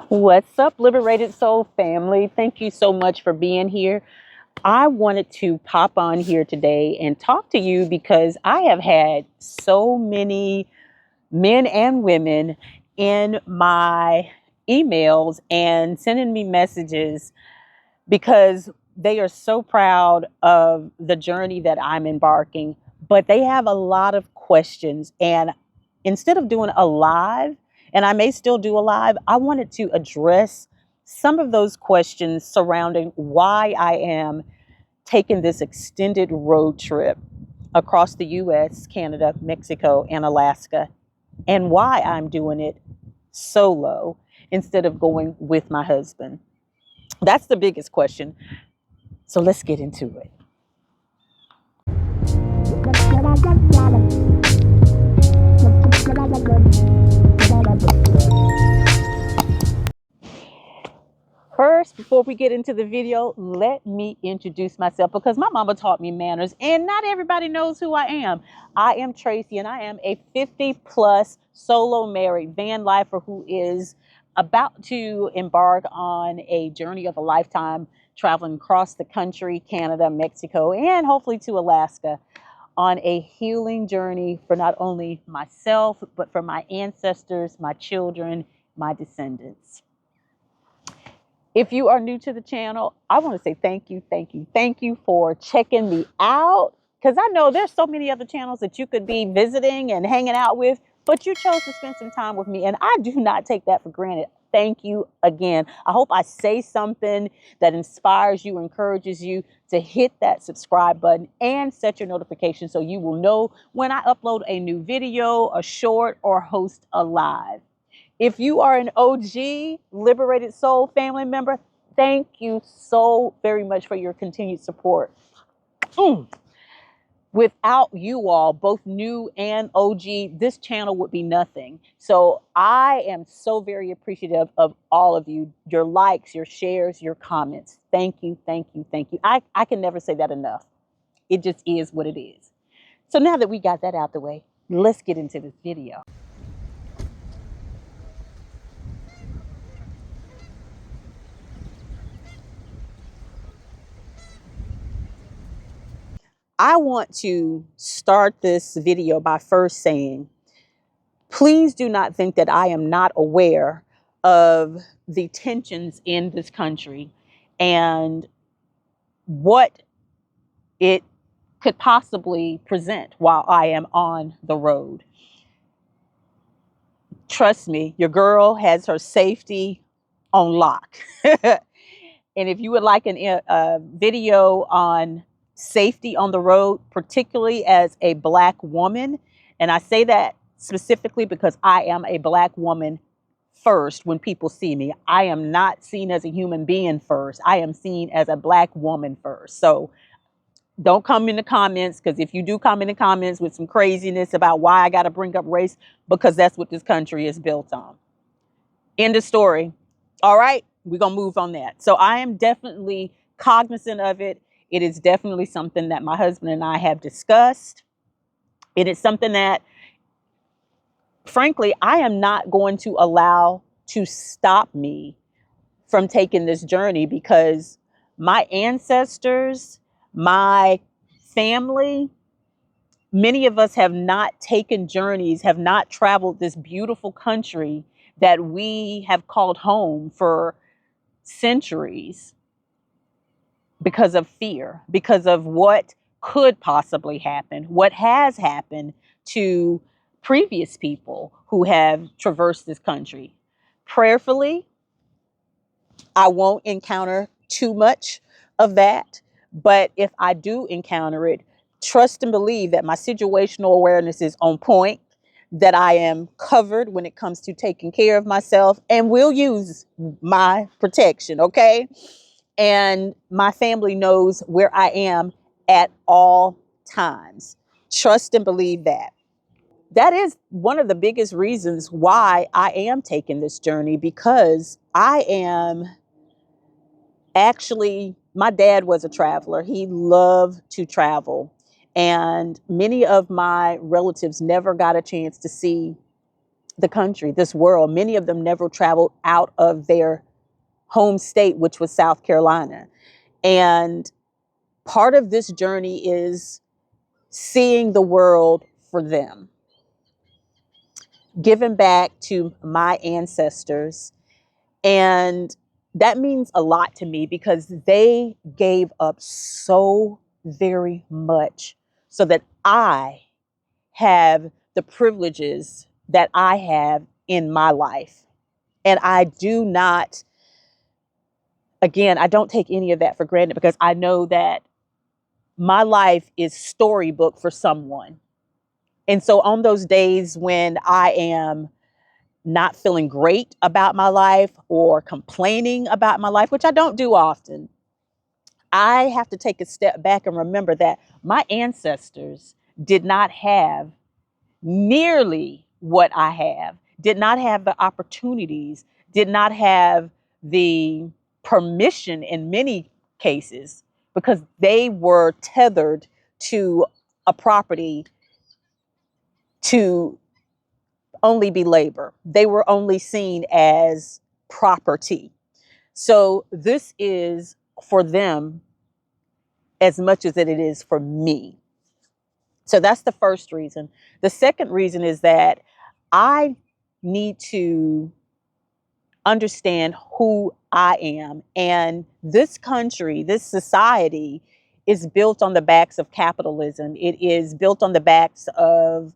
What's up, Liberated Soul family? Thank you so much for being here. I wanted to pop on here today and talk to you because I have had so many men and women in my emails and sending me messages because they are so proud of the journey that I'm embarking, but they have a lot of questions. And instead of doing a live, and I may still do a live, I wanted to address some of those questions surrounding why I am taking this extended road trip across the US, Canada, Mexico, and Alaska, and why I'm doing it solo instead of going with my husband. That's the biggest question. So let's get into it. First, before we get into the video, let me introduce myself because my mama taught me manners and not everybody knows who I am. I am Tracy and I am a 50 plus solo married van lifer who is about to embark on a journey of a lifetime traveling across the country, Canada, Mexico, and hopefully to Alaska on a healing journey for not only myself, but for my ancestors, my children, my descendants. If you are new to the channel, I want to say thank you for checking me out. Because I know there's so many other channels that you could be visiting and hanging out with, but you chose to spend some time with me. And I do not take that for granted. Thank you again. I hope I say something that inspires you, encourages you to hit that subscribe button and set your notifications so you will know when I upload a new video, a short, or host a live. If you are an OG Liberated Soul family member, thank you so very much for your continued support. Without you all, both new and OG, this channel would be nothing. So I am so very appreciative of all of you, your likes, your shares, your comments. Thank you, thank you, thank you. I can never say that enough. It just is what it is. So now that we got that out the way, let's get into this video. I want to start this video by first saying, please do not think that I am not aware of the tensions in this country and what it could possibly present while I am on the road. Trust me, your girl has her safety on lock. And if you would like a video on safety on the road, particularly as a Black woman, and I say that specifically because I am a Black woman first when people see me. I am not seen as a human being first. I am seen as a Black woman first. So don't come in the comments, because if you do come in the comments with some craziness about why I got to bring up race, because that's what this country is built on. End of story. All right, we're going to move on that. So I am definitely cognizant of it. It is definitely something that my husband and I have discussed. It is something that, frankly, I am not going to allow to stop me from taking this journey, because my ancestors, my family, many of us have not taken journeys, have not traveled this beautiful country that we have called home for centuries because of fear, because of what could possibly happen, what has happened to previous people who have traversed this country. Prayerfully, I won't encounter too much of that, but if I do encounter it, trust and believe that my situational awareness is on point, that I am covered when it comes to taking care of myself, and will use my protection, okay? And my family knows where I am at all times. Trust and believe that. That is one of the biggest reasons why I am taking this journey, because I am actually, my dad was a traveler. He loved to travel. And many of my relatives never got a chance to see the country, this world. Many of them never traveled out of their home state, which was South Carolina. And part of this journey is seeing the world for them, giving back to my ancestors. And that means a lot to me because they gave up so very much so that I have the privileges that I have in my life. And I do not, again, I don't take any of that for granted because I know that my life is storybook for someone. And so on those days when I am not feeling great about my life or complaining about my life, which I don't do often, I have to take a step back and remember that my ancestors did not have nearly what I have, did not have the opportunities, did not have the permission in many cases because they were tethered to a property to only be labor. They were only seen as property. So this is for them as much as it is for me. So that's the first reason. The second reason is that I need to understand who I am. And this country, this society is built on the backs of capitalism. It is built on the backs of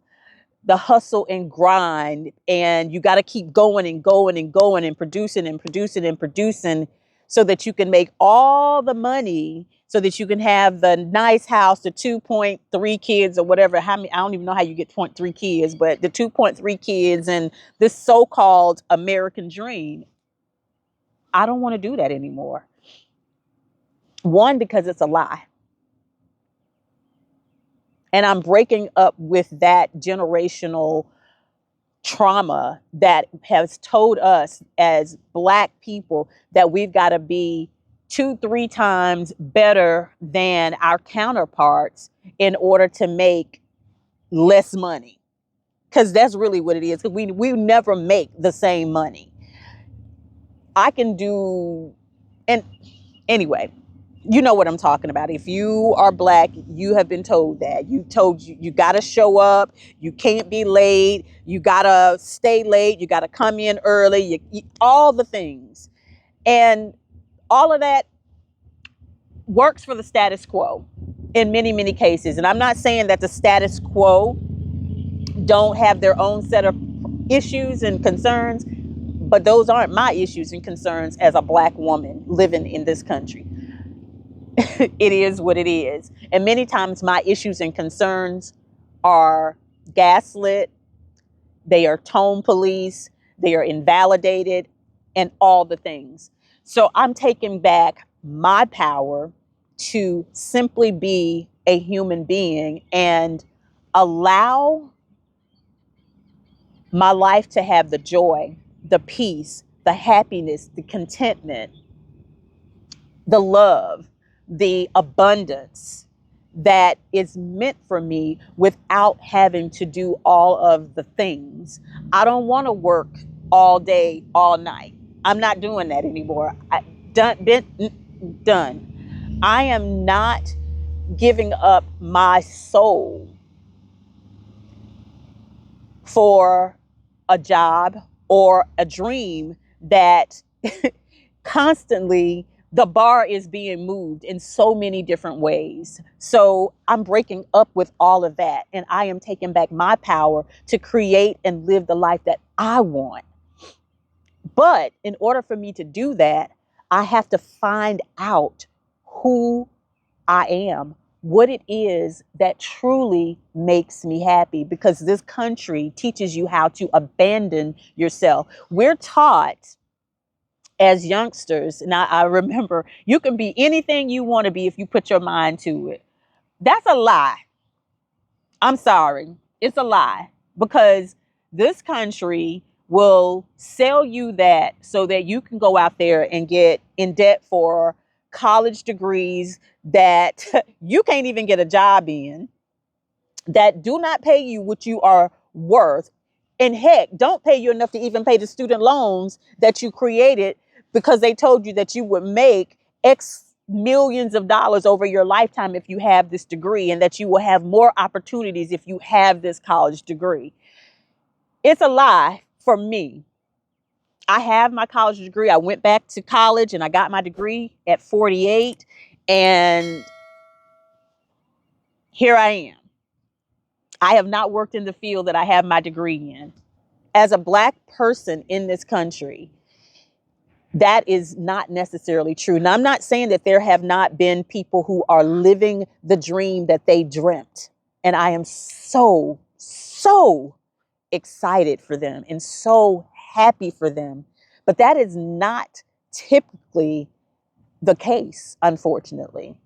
the hustle and grind, and you got to keep going and going and going and producing and producing and producing so that you can make all the money so that you can have the nice house, the 2.3 kids or whatever. How many, I don't even know how you get 0.3 kids, but the 2.3 kids and this so-called American dream. I don't want to do that anymore. One, because it's a lie. And I'm breaking up with that generational trauma that has told us as Black people that we've got to be 2-3 times better than our counterparts in order to make less money. Because that's really what it is. Because we never make the same money. I can do, and anyway, you know what I'm talking about. If you are Black, you have been told that. You got to show up. You can't be late. You got to stay late. You got to come in early. All the things. And all of that works for the status quo in many, many cases. And I'm not saying that the status quo don't have their own set of issues and concerns, but those aren't my issues and concerns as a Black woman living in this country. It is what it is. And many times my issues and concerns are gaslit, they are tone police, they are invalidated, and all the things. So I'm taking back my power to simply be a human being and allow my life to have the joy, the peace, the happiness, the contentment, the love, the abundance that is meant for me without having to do all of the things. I don't want to work all day, all night. I'm not doing that anymore. Done. I am not giving up my soul for a job or a dream that constantly the bar is being moved in so many different ways. So I'm breaking up with all of that. And I am taking back my power to create and live the life that I want. But in order for me to do that, I have to find out who I am, what it is that truly makes me happy, because this country teaches you how to abandon yourself. We're taught as youngsters, and I remember, you can be anything you want to be if you put your mind to it. That's a lie. I'm sorry. It's a lie, because this country will sell you that so that you can go out there and get in debt for college degrees that you can't even get a job in, that do not pay you what you are worth. And heck, don't pay you enough to even pay the student loans that you created because they told you that you would make X millions of dollars over your lifetime if you have this degree, and that you will have more opportunities if you have this college degree. It's a lie for me. I have my college degree. I went back to college and I got my degree at 48. And here I am. I have not worked in the field that I have my degree in. As a Black person in this country, that is not necessarily true. Now, I'm not saying that there have not been people who are living the dream that they dreamt. And I am so excited for them and so happy for them. But that is not typically the case, unfortunately.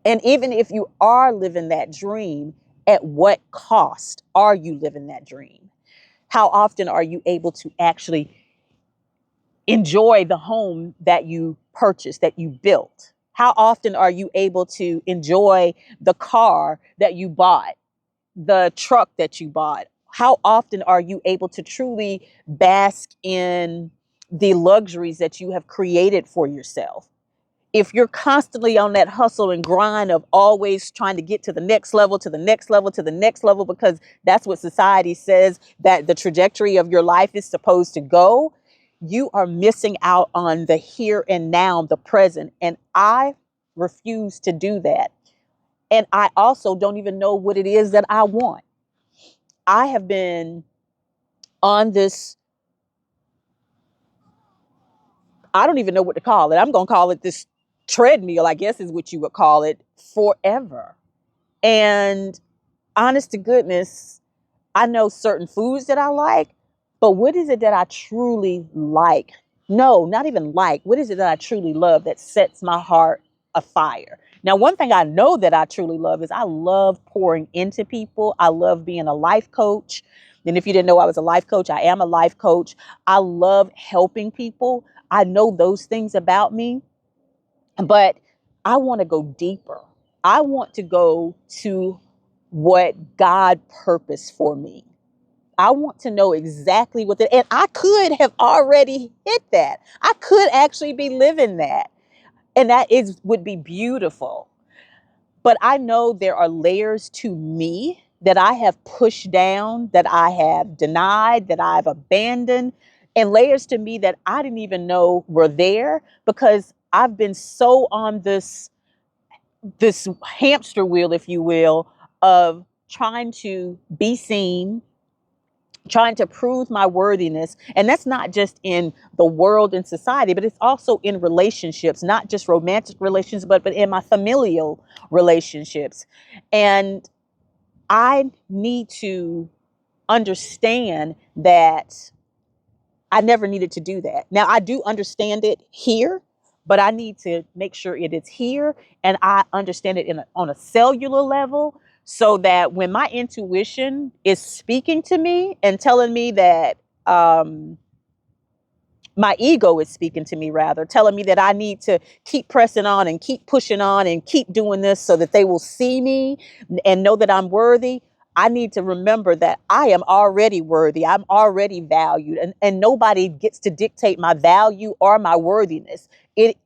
And even if you are living that dream, at what cost are you living that dream? How often are you able to actually enjoy the home that you purchased, that you built? How often are you able to enjoy the car that you bought, the truck that you bought? How often are you able to truly bask in the luxuries that you have created for yourself? If you're constantly on that hustle and grind of always trying to get to the next level, to the next level, to the next level, because that's what society says that the trajectory of your life is supposed to go, you are missing out on the here and now, the present. And I refuse to do that. And I also don't even know what it is that I want. I have been on this, I don't even know what to call it. I'm going to call it this treadmill, I guess is what you would call it, forever. And honest to goodness, I know certain foods that I like, but what is it that I truly like? No, not even like. What is it that I truly love that sets my heart afire? Now, one thing I know that I truly love is I love pouring into people. I love being a life coach. And if you didn't know I was a life coach, I am a life coach. I love helping people. I know those things about me, but I want to go deeper. I want to go to what God purposed for me. I want to know exactly what and I could have already hit that. I could actually be living that. And that is would be beautiful. But I know there are layers to me that I have pushed down, that I have denied, that I've abandoned, and layers to me that I didn't even know were there because I've been so on this hamster wheel, if you will, of trying to be seen, trying to prove my worthiness. And that's not just in the world and society, but it's also in relationships, not just romantic relations, but in my familial relationships. And I need to understand that I never needed to do that. Now, I do understand it here, but I need to make sure it is here and I understand it on a cellular level so that when my intuition is speaking to me and telling me that my ego is speaking to me, rather telling me that I need to keep pressing on and keep pushing on and keep doing this so that they will see me and know that I'm worthy. I need to remember that I am already worthy. I'm already valued, and nobody gets to dictate my value or my worthiness.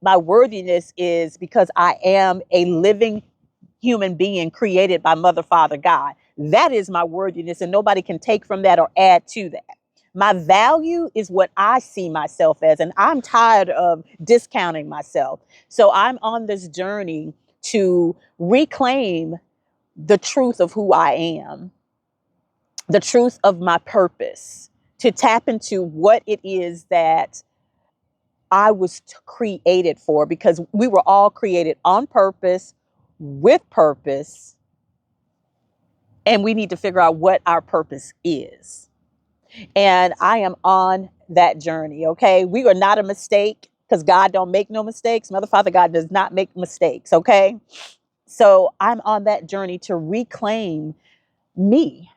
My worthiness is because I am a living human being created by Mother, Father, God. That is my worthiness, and nobody can take from that or add to that. My value is what I see myself as, and I'm tired of discounting myself. So I'm on this journey to reclaim the truth of who I am, the truth of my purpose, to tap into what it is that I was created for, because we were all created on purpose, with purpose, and we need to figure out what our purpose is. And I am on that journey. Okay. We are not a mistake because God don't make no mistakes. Mother, Father, God does not make mistakes. Okay. So I'm on that journey to reclaim me.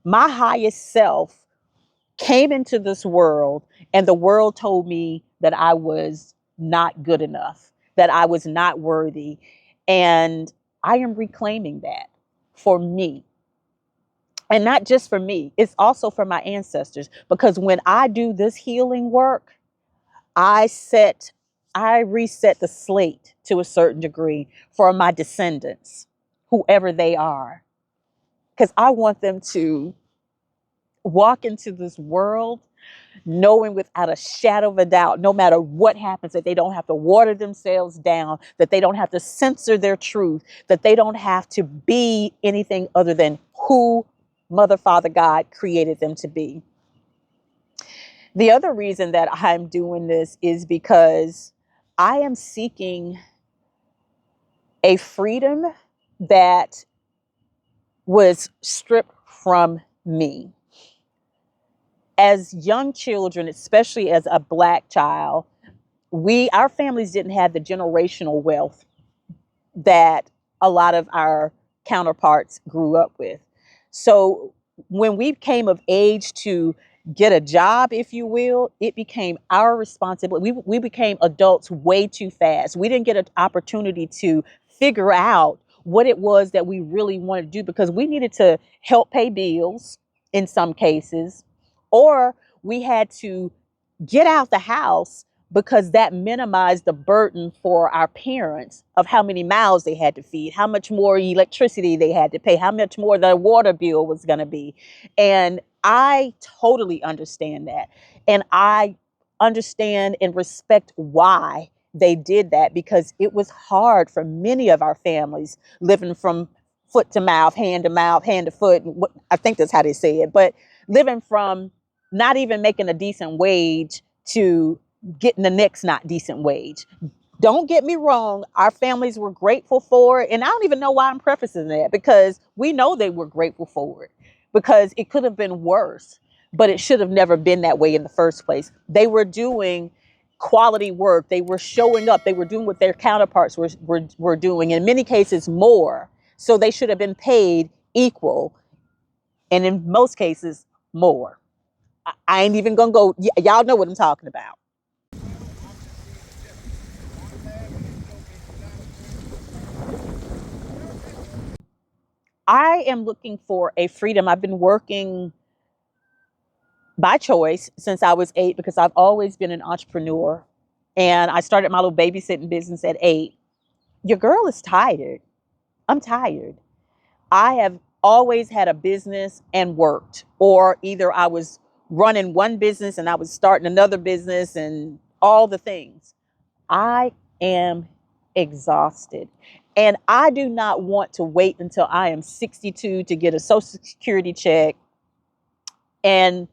My highest self came into this world and the world told me that I was not good enough, that I was not worthy. And I am reclaiming that for me. And not just for me, it's also for my ancestors. Because when I do this healing work, I set, I reset the slate to a certain degree for my descendants, whoever they are. Because I want them to walk into this world knowing without a shadow of a doubt, no matter what happens, that they don't have to water themselves down, that they don't have to censor their truth, that they don't have to be anything other than who Mother, Father, God created them to be. The other reason that I'm doing this is because I am seeking a freedom that was stripped from me. As young children, especially as a Black child, our families didn't have the generational wealth that a lot of our counterparts grew up with. So when we came of age to get a job, if you will, it became our responsibility. We became adults way too fast. We didn't get an opportunity to figure out what it was that we really wanted to do, because we needed to help pay bills in some cases, or we had to get out the house, because that minimized the burden for our parents of how many mouths they had to feed, how much more electricity they had to pay, how much more the water bill was going to be. And I totally understand that. And I understand and respect why they did that, because it was hard for many of our families living from foot to mouth, hand to foot. I think that's how they say it, but living from not even making a decent wage to getting the next not decent wage. Don't get me wrong, our families were grateful for it. And I don't even know why I'm prefacing that, because we know they were grateful for it, because it could have been worse, but it should have never been that way in the first place. They were doing quality work. They were showing up. They were doing what their counterparts were doing, in many cases more. So they should have been paid equal, and in most cases more. I ain't even gonna go. Y'all know what I'm talking about. I am looking for a freedom. I've been working by choice since I was 8, because I've always been an entrepreneur. And I started my little babysitting business at 8. Your girl is tired. I'm tired. I have always had a business and worked, or either I was running one business and I was starting another business and all the things. I am exhausted. And I do not want to wait until I am 62 to get a social security check and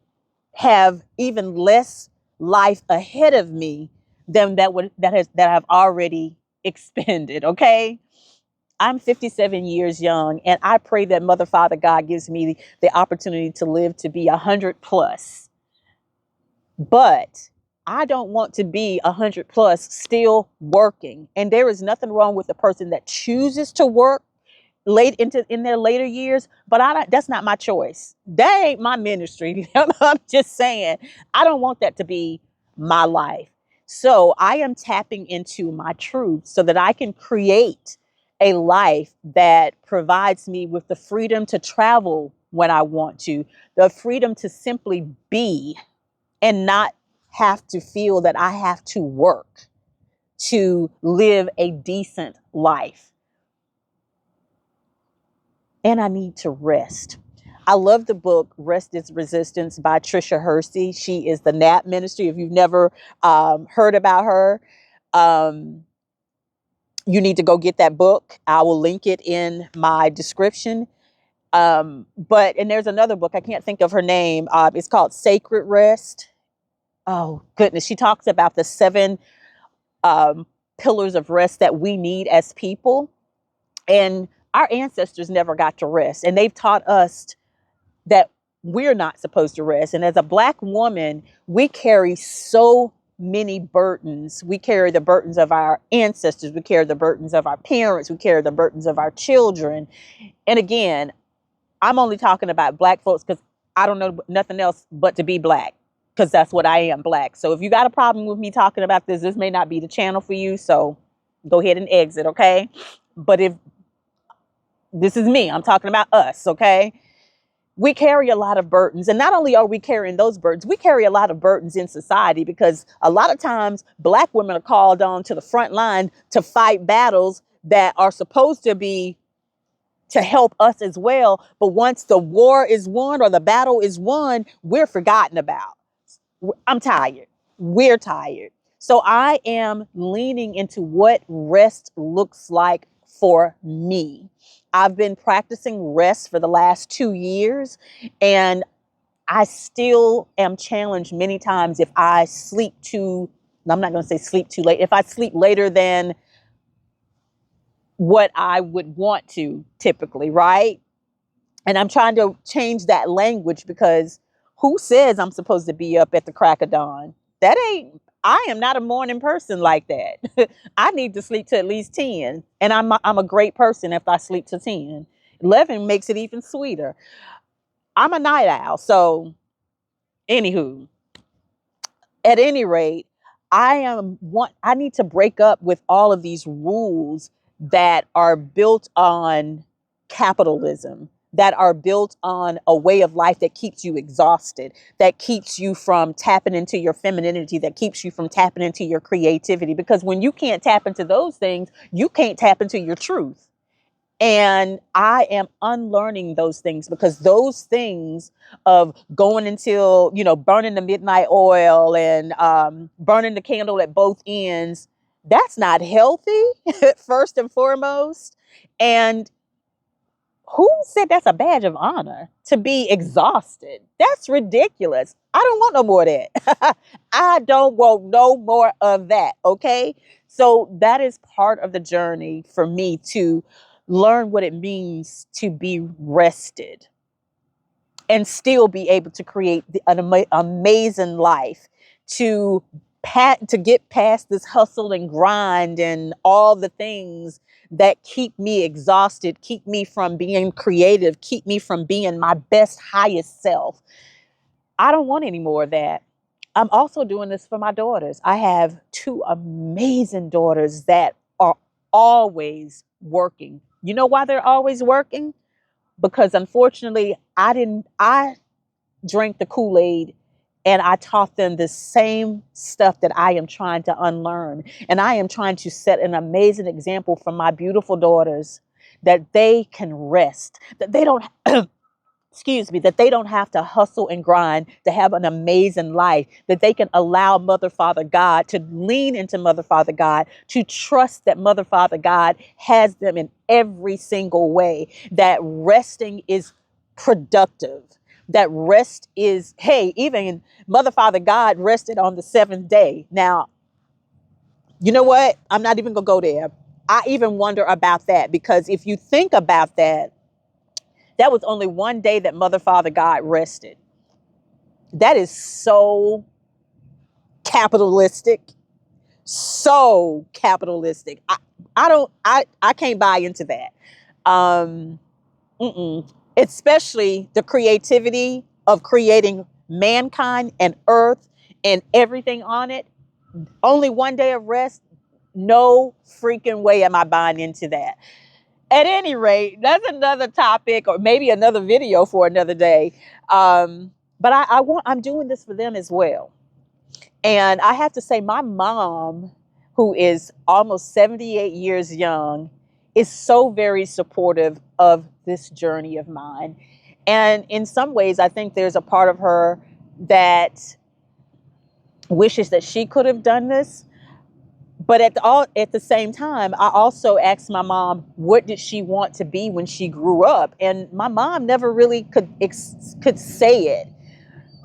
have even less life ahead of me than that I've already expended, okay? I'm 57 years young, and I pray that Mother, Father, God gives me the opportunity to live to be 100 plus. But I don't want to be 100 plus still working. And there is nothing wrong with the person that chooses to work late in their later years, but that's not my choice. That ain't my ministry. I'm just saying, I don't want that to be my life. So I am tapping into my truth so that I can create a life that provides me with the freedom to travel when I want to, the freedom to simply be, and not have to feel that I have to work to live a decent life. And I need to rest. I love the book Rest is Resistance by Tricia Hersey. She is the NAP ministry. If you've never heard about her, um, you need to go get that book. I will link it in my description. And there's another book, I can't think of her name. It's called Sacred Rest. Oh, goodness. She talks about the 7 pillars of rest that we need as people. And our ancestors never got to rest. And they've taught us that we're not supposed to rest. And as a Black woman, we carry so many burdens. We carry the burdens of our ancestors. We carry the burdens of our parents. We carry the burdens of our children. And again, I'm only talking about Black folks because I don't know nothing else but to be Black, because that's what I am, Black. So if you got a problem with me talking about this may not be the channel for you. So go ahead and exit, okay? But if this is me, I'm talking about us, okay? we carry a lot of burdens. And not only are we carrying those burdens, we carry a lot of burdens in society, because a lot of times Black women are called on to the front line to fight battles that are supposed to be to help us as well. But once the war is won or the battle is won, we're forgotten about. I'm tired. We're tired. So I am leaning into what rest looks like for me. I've been practicing rest for the last 2 years, and I still am challenged many times if I sleep too, I'm not going to say sleep too late, if I sleep later than what I would want to typically, right? And I'm trying to change that language, because who says I'm supposed to be up at the crack of dawn? That ain't, I am not a morning person like that. I need to sleep to at least 10. And I'm a great person if I sleep to 10. 11 makes it even sweeter. I'm a night owl. So, anywho, at any rate, I need to break up with all of these rules that are built on capitalism, that are built on a way of life that keeps you exhausted, that keeps you from tapping into your femininity, that keeps you from tapping into your creativity. Because when you can't tap into those things, you can't tap into your truth. And I am unlearning those things, because those things of going until, burning the midnight oil and burning the candle at both ends, that's not healthy, first and foremost. And who said that's a badge of honor to be exhausted? That's ridiculous. I don't want no more of that. I don't want no more of that. Okay. So that is part of the journey for me, to learn what it means to be rested and still be able to create an amazing life, to to get past this hustle and grind and all the things that keep me exhausted, keep me from being creative, keep me from being my best, highest self. I don't want any more of that. I'm also doing this for my daughters. I have two amazing daughters that are always working. You know why they're always working? Because unfortunately, I drank the Kool-Aid, and I taught them the same stuff that I am trying to unlearn. And I am trying to set an amazing example for my beautiful daughters, that they can rest, that they don't excuse me, that they don't have to hustle and grind to have an amazing life, that they can allow Mother, Father, God, to lean into Mother, Father, God, to trust that Mother, Father, God has them in every single way, that resting is productive, that rest is, hey, even Mother, Father, God rested on the seventh day. Now, you know what? I'm not even going to go there. I even wonder about that, because if you think about that, that was only one day that Mother, Father, God rested. That is so capitalistic. So capitalistic. I can't buy into that. Um, Especially the creativity of creating mankind and earth and everything on it. Only one day of rest. No freaking way am I buying into that. At any rate, that's another topic, or maybe another video for another day. But I'm doing this for them as well. And I have to say, my mom, who is almost 78 years young, is so very supportive of this journey of mine. And in some ways, I think there's a part of her that wishes that she could have done this. But at the same time, I also asked my mom, what did she want to be when she grew up? And my mom never really could say it.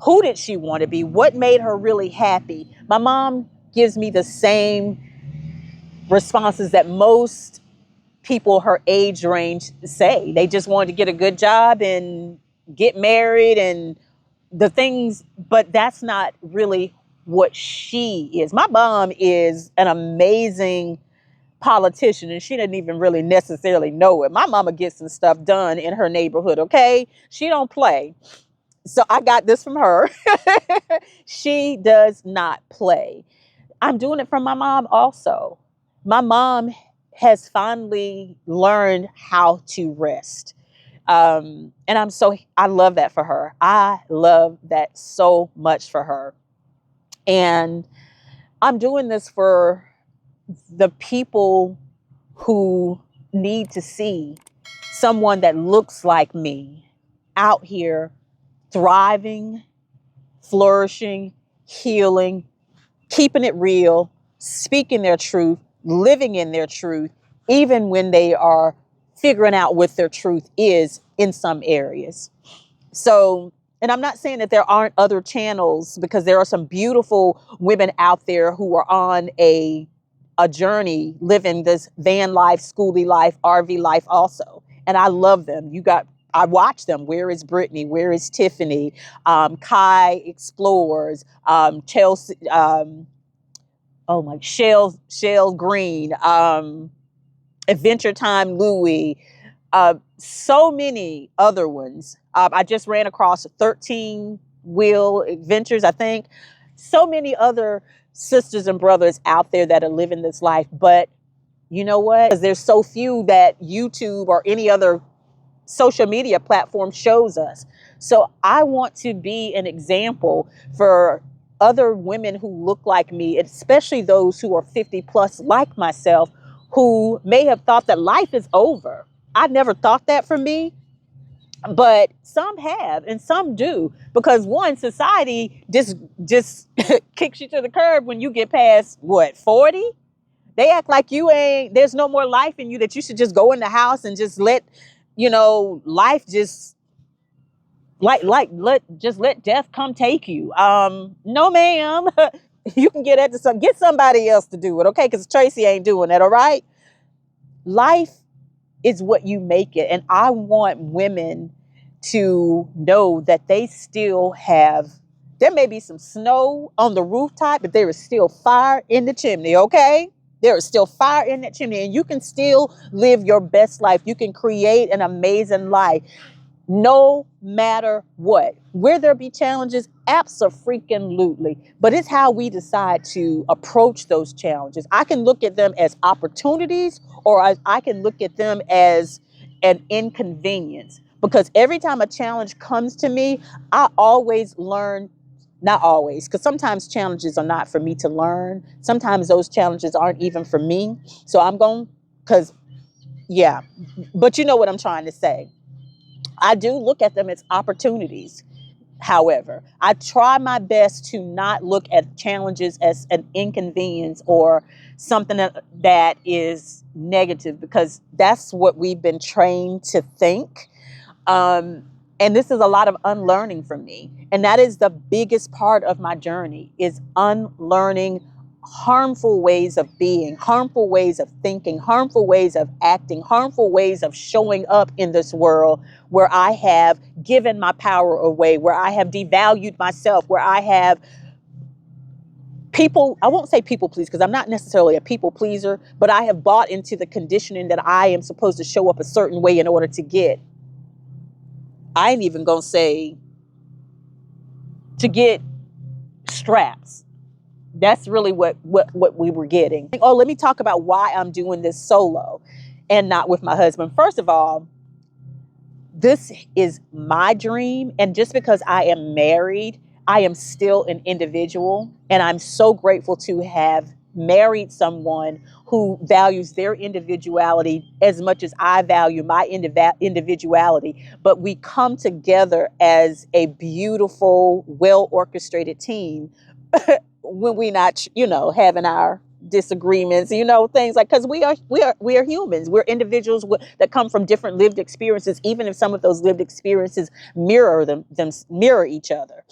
Who did she want to be? What made her really happy? My mom gives me the same responses that most people her age range say. They just wanted to get a good job and get married and the things, but that's not really what she is. My mom is an amazing politician, and she didn't even really necessarily know it. My mama gets some stuff done in her neighborhood, okay? She don't play. So I got this from her. She does not play. I'm doing it from my mom also. My mom has finally learned how to rest. And I love that for her. I love that so much for her. And I'm doing this for the people who need to see someone that looks like me out here thriving, flourishing, healing, keeping it real, speaking their truth, living in their truth, even when they are figuring out what their truth is in some areas. So, and I'm not saying that there aren't other channels, because there are some beautiful women out there who are on a journey living this van life, schoolie life, RV life also. And I love them. I watch them. Where is Brittany? Where is Tiffany? Kai explores, Chelsea, oh my, Shell Green, Adventure Time Louie, so many other ones. I just ran across 13 Wheel Adventures, I think. So many other sisters and brothers out there that are living this life. But you know what? Because there's so few that YouTube or any other social media platform shows us. So I want to be an example for other women who look like me, especially those who are 50 plus like myself, who may have thought that life is over. I never thought that for me, but some have and some do, because one, society just kicks you to the curb when you get past what, 40? They act like there's no more life in you, that you should just go in the house and just let, life just let death come take you. No, ma'am. You can get somebody else to do it, okay? Because Tracy ain't doing that, all right? Life is what you make it. And I want women to know that there may be some snow on the rooftop, but there is still fire in the chimney, okay? There is still fire in that chimney, and you can still live your best life. You can create an amazing life no matter what. Will there be challenges? Abso-freaking-lutely. But it's how we decide to approach those challenges. I can look at them as opportunities, or I can look at them as an inconvenience. Because every time a challenge comes to me, I always learn. Not always, because sometimes challenges are not for me to learn. Sometimes those challenges aren't even for me. So yeah, but you know what I'm trying to say. I do look at them as opportunities. However, I try my best to not look at challenges as an inconvenience or something that is negative, because that's what we've been trained to think. Um, and this is a lot of unlearning for me. And that is the biggest part of my journey, is unlearning harmful ways of being, harmful ways of thinking, harmful ways of acting, harmful ways of showing up in this world, where I have given my power away, where I have devalued myself, where I have I won't say people please, because I'm not necessarily a people pleaser, but I have bought into the conditioning that I am supposed to show up a certain way in order to get. I ain't even gonna say to get straps. That's really what we were getting. Oh, let me talk about why I'm doing this solo and not with my husband. First of all, this is my dream. And just because I am married, I am still an individual. And I'm so grateful to have married someone who values their individuality as much as I value my individuality. But we come together as a beautiful, well orchestrated team when we not, having our disagreements, things like, because we are humans. We're individuals that come from different lived experiences, even if some of those lived experiences mirror each other.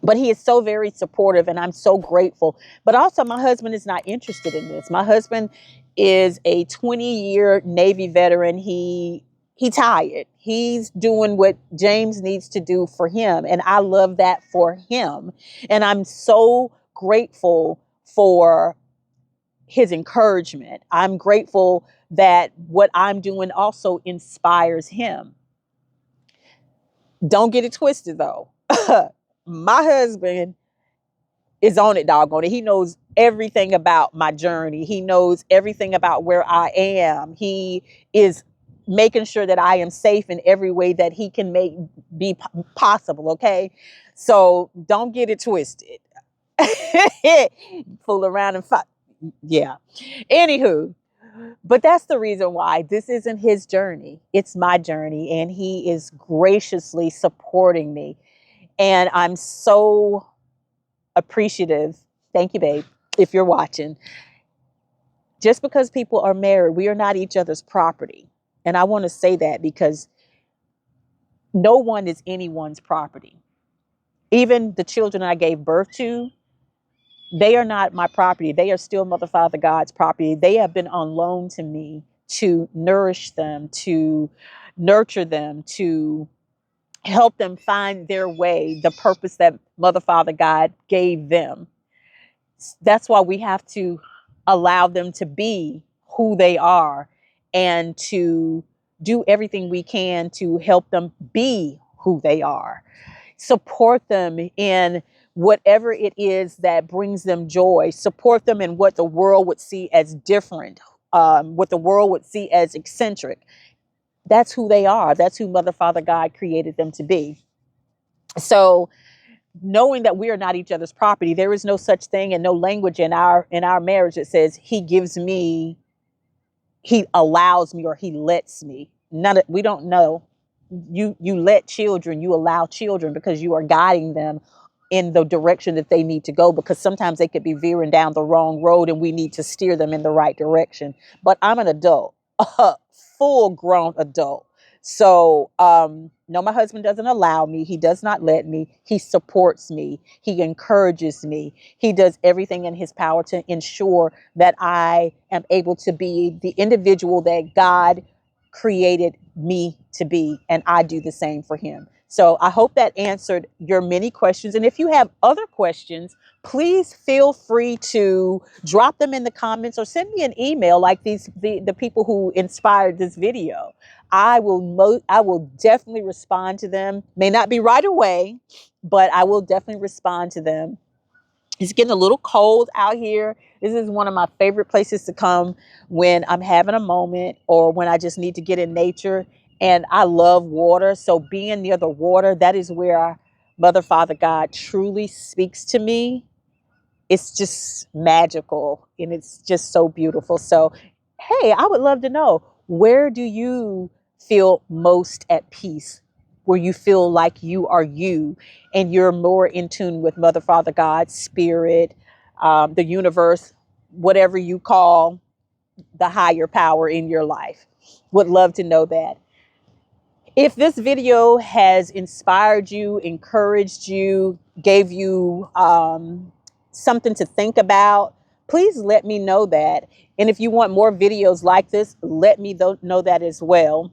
But he is so very supportive, and I'm so grateful. But also, my husband is not interested in this. My husband is a 20-year Navy veteran. He tired. He's doing what James needs to do for him, and I love that for him. And I'm so grateful for his encouragement. I'm grateful that what I'm doing also inspires him. Don't get it twisted, though. My husband is on it, doggone it. He knows everything about my journey. He knows everything about where I am. He is making sure that I am safe in every way that he can be possible. Okay. So don't get it twisted. Fool around and fight. Yeah. Anywho, but that's the reason why this isn't his journey. It's my journey. And he is graciously supporting me. And I'm so appreciative. Thank you, babe, if you're watching. Just because people are married, we are not each other's property. And I want to say that because no one is anyone's property. Even the children I gave birth to, they are not my property. They are still Mother, Father, God's property. They have been on loan to me to nourish them, to nurture them, to help them find their way, the purpose that Mother, Father, God gave them. That's why we have to allow them to be who they are and to do everything we can to help them be who they are. Support them in whatever it is that brings them joy. Support them in what the world would see as different, what the world would see as eccentric. That's who they are. That's who Mother, Father, God created them to be. So knowing that we are not each other's property, there is no such thing and no language in our marriage that says he gives me, he allows me, or he lets me. We don't know. You let children, you allow children because you are guiding them in the direction that they need to go, because sometimes they could be veering down the wrong road and we need to steer them in the right direction. But I'm an adult, a full grown adult. So no, my husband doesn't allow me. He does not let me. He supports me. He encourages me. He does everything in his power to ensure that I am able to be the individual that God created me to be, and I do the same for him. So I hope that answered your many questions. And if you have other questions, please feel free to drop them in the comments or send me an email like the people who inspired this video. I will definitely respond to them. May not be right away, but I will definitely respond to them. It's getting a little cold out here. This is one of my favorite places to come when I'm having a moment or when I just need to get in nature. And I love water. So being near the water, that is where Mother, Father, God truly speaks to me. It's just magical and it's just so beautiful. So, hey, I would love to know, where do you feel most at peace? Where you feel like you are you and you're more in tune with Mother, Father, God, Spirit, the universe, whatever you call the higher power in your life. Would love to know that. If this video has inspired you, encouraged you, gave you something to think about, please let me know that. And if you want more videos like this, let me know that as well.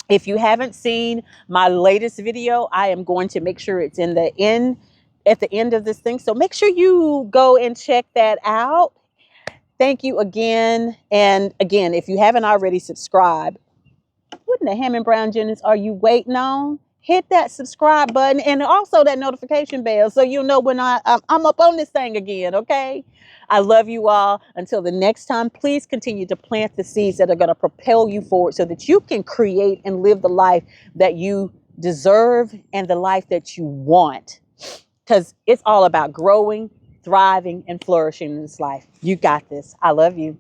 If you haven't seen my latest video, I am going to make sure it's at the end of this thing. So make sure you go and check that out. Thank you again. And again, if you haven't already subscribed, what in the Hammond Brown Jennings are you waiting on? Hit that subscribe button and also that notification bell so you'll know when I'm up on this thing again, okay? I love you all. Until the next time, please continue to plant the seeds that are going to propel you forward so that you can create and live the life that you deserve and the life that you want. Because it's all about growing, thriving, and flourishing in this life. You got this. I love you.